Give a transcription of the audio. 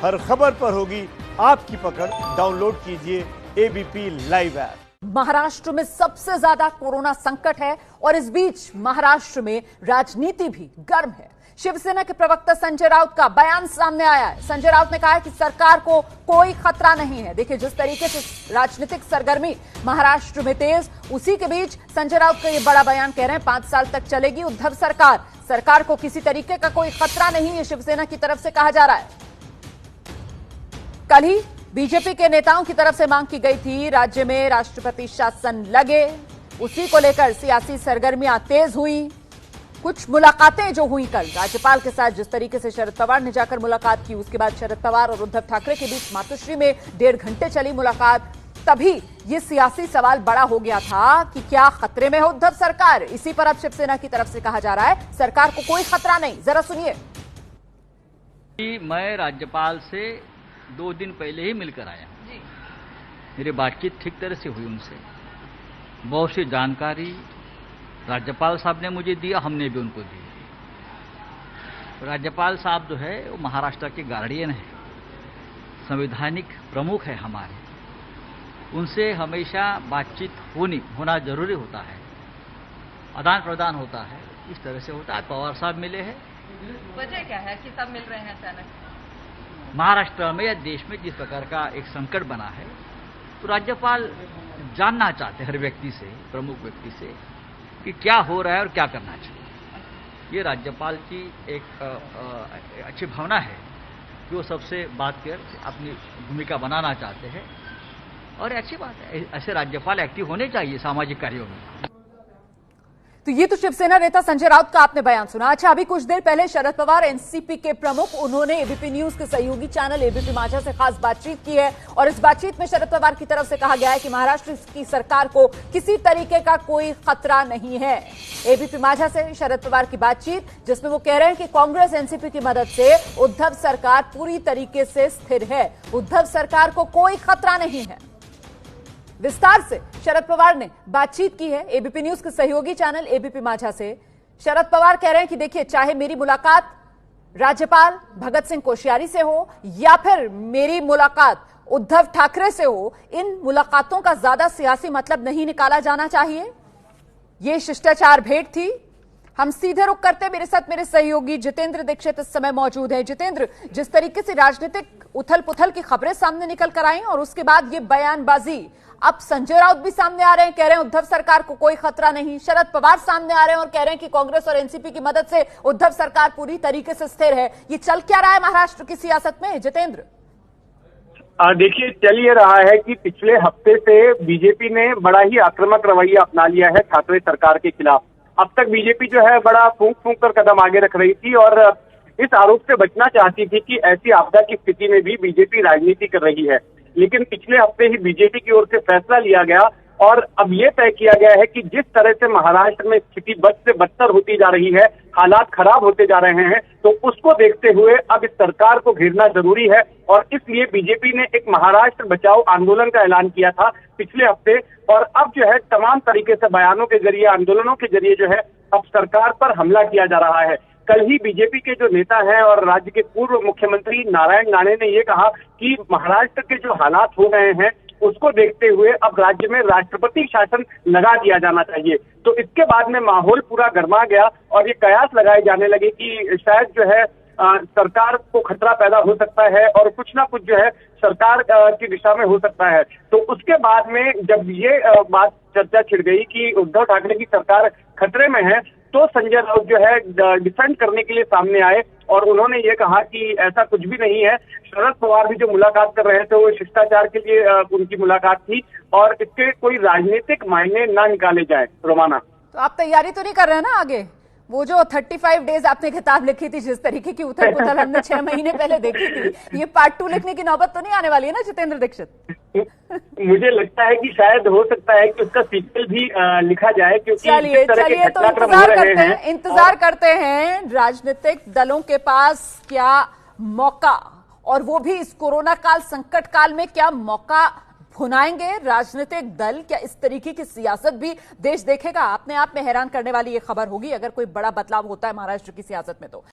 हर खबर पर होगी आपकी पकड़। डाउनलोड कीजिए एबीपी लाइव ऐप। महाराष्ट्र में सबसे ज्यादा कोरोना संकट है और इस बीच महाराष्ट्र में राजनीति भी गर्म है। शिवसेना के प्रवक्ता संजय राउत का बयान सामने आया है। संजय राउत ने कहा है कि सरकार को कोई खतरा नहीं है। देखिए, जिस तरीके से राजनीतिक सरगर्मी महाराष्ट्र में तेज, उसी के बीच संजय राउत का ये बड़ा बयान कह रहे हैं 5 साल तक चलेगी उद्धव सरकार। सरकार को किसी तरीके का कोई खतरा नहीं है, शिवसेना की तरफ से कहा जा रहा है। कल ही बीजेपी के नेताओं की तरफ से मांग की गई थी राज्य में राष्ट्रपति शासन लगे। उसी को लेकर सियासी सरगर्मियां तेज हुई। कुछ मुलाकातें जो हुई कल राज्यपाल के साथ, जिस तरीके से शरद पवार ने जाकर मुलाकात की, उसके बाद शरद पवार और उद्धव ठाकरे के बीच मातोश्री में 1.5 घंटे चली मुलाकात। तभी ये सियासी सवाल बड़ा हो गया था कि क्या खतरे में है उद्धव सरकार। इसी पर अब शिवसेना की तरफ से कहा जा रहा है सरकार को कोई खतरा नहीं। जरा सुनिए। मैं राज्यपाल से 2 दिन पहले ही मिलकर आया। मेरी बातचीत ठीक तरह से हुई उनसे। बहुत सी जानकारी राज्यपाल साहब ने मुझे दिया, हमने भी उनको दी। राज्यपाल साहब जो है वो महाराष्ट्र के गार्डियन है, संवैधानिक प्रमुख है हमारे। उनसे हमेशा बातचीत होना जरूरी होता है, आदान प्रदान होता है, इस तरह से होता है। पवार साहब मिले हैं। वजह क्या है कि सब मिल रहे हैं अचानक? महाराष्ट्र में या देश में जिस प्रकार का एक संकट बना है, तो राज्यपाल जानना चाहते हैं हर व्यक्ति से, प्रमुख व्यक्ति से, कि क्या हो रहा है और क्या करना चाहिए। ये राज्यपाल की एक अच्छी भावना है कि वो सबसे बात कर अपनी भूमिका बनाना चाहते हैं, और अच्छी बात है। ऐसे राज्यपाल एक्टिव होने चाहिए सामाजिक कार्यों में। तो ये तो शिवसेना नेता संजय राउत का आपने बयान सुना। अच्छा, अभी कुछ देर पहले शरद पवार एनसीपी के प्रमुख, उन्होंने एबीपी न्यूज के सहयोगी चैनल एबीपी माझा से खास बातचीत की है और इस बातचीत में शरद पवार की तरफ से कहा गया है कि महाराष्ट्र की सरकार को किसी तरीके का कोई खतरा नहीं है। एबीपी माझा से शरद पवार की बातचीत, जिसमें वो कह रहे हैं कि कांग्रेस एनसीपी की मदद से उद्धव सरकार पूरी तरीके से स्थिर है, उद्धव सरकार को कोई खतरा नहीं है। विस्तार से शरद पवार ने बातचीत की है एबीपी न्यूज के सहयोगी चैनल एबीपी माझा से। शरद पवार कह रहे हैं कि देखिए, चाहे मेरी मुलाकात राज्यपाल भगत सिंह कोश्यारी से हो या फिर मेरी मुलाकात उद्धव ठाकरे से हो, इन मुलाकातों का ज्यादा सियासी मतलब नहीं निकाला जाना चाहिए। ये शिष्टाचार भेंट थी। हम सीधे रुख करते, मेरे साथ मेरे सहयोगी जितेंद्र दीक्षित इस समय मौजूद हैं। जितेंद्र, जिस तरीके से राजनीतिक उथल पुथल की खबरें सामने निकल कर आई और उसके बाद ये बयानबाजी, अब संजय राउत भी सामने आ रहे हैं, कह रहे हैं उद्धव सरकार को कोई खतरा नहीं। शरद पवार सामने आ रहे हैं और कह रहे हैं कि कांग्रेस और एनसीपी की मदद से उद्धव सरकार पूरी तरीके से स्थिर है। ये चल क्या रहा है महाराष्ट्र की सियासत में, जितेंद्र? देखिए, चल ये रहा है कि पिछले हफ्ते से बीजेपी ने बड़ा ही आक्रामक रवैया अपना लिया है ठाकरे सरकार के खिलाफ। अब तक बीजेपी जो है बड़ा फूंक कर कदम आगे रख रही थी और इस आरोप से बचना चाहती थी कि ऐसी आपदा की स्थिति में भी बीजेपी राजनीति कर रही है। लेकिन पिछले हफ्ते ही बीजेपी की ओर से फैसला लिया गया और अब ये तय किया गया है कि जिस तरह से महाराष्ट्र में स्थिति बद से बदतर होती जा रही है, हालात खराब होते जा रहे हैं, तो उसको देखते हुए अब इस सरकार को घेरना जरूरी है। और इसलिए बीजेपी ने एक महाराष्ट्र बचाओ आंदोलन का ऐलान किया था पिछले हफ्ते, और अब जो है तमाम तरीके से बयानों के जरिए, आंदोलनों के जरिए जो है अब सरकार पर हमला किया जा रहा है। कल ही बीजेपी के जो नेता हैं और राज्य के पूर्व मुख्यमंत्री नारायण राणे ने ये कहा कि महाराष्ट्र के जो हालात हो गए हैं उसको देखते हुए अब राज्य में राष्ट्रपति शासन लगा दिया जाना चाहिए। तो इसके बाद में माहौल पूरा गर्मा गया और ये कयास लगाए जाने लगे कि शायद जो है सरकार को खतरा पैदा हो सकता है और कुछ ना कुछ जो है सरकार की दिशा में हो सकता है। तो उसके बाद में जब ये बात चर्चा छिड़ गई कि उद्धव ठाकरे की सरकार खतरे में है, तो संजय राउत जो है डिफेंड करने के लिए सामने आए और उन्होंने ये कहा कि ऐसा कुछ भी नहीं है। शरद पवार भी जो मुलाकात कर रहे थे वो शिष्टाचार के लिए उनकी मुलाकात थी और इसके कोई राजनीतिक मायने ना निकाले जाए। रोमाना, तो आप तैयारी तो नहीं कर रहे हैं ना आगे? वो जो 35 डेज आपने किताब लिखी थी, जिस तरीके की उथल पुथल हमने 6 महीने पहले देखी थी, ये पार्ट 2 लिखने की नौबत तो नहीं आने वाली है ना जितेंद्र दीक्षित? मुझे लगता है कि शायद हो सकता है कि उसका सीक्वल भी लिखा जाए, क्योंकि चलिए तो इंतजार करते हैं राजनीतिक दलों के पास क्या मौका, और वो भी इस कोरोना काल, संकट काल में क्या मौका भुनाएंगे राजनीतिक दल। क्या इस तरीके की सियासत भी देश देखेगा? अपने आप में हैरान करने वाली ये खबर होगी अगर कोई बड़ा बदलाव होता है महाराष्ट्र की सियासत में तो।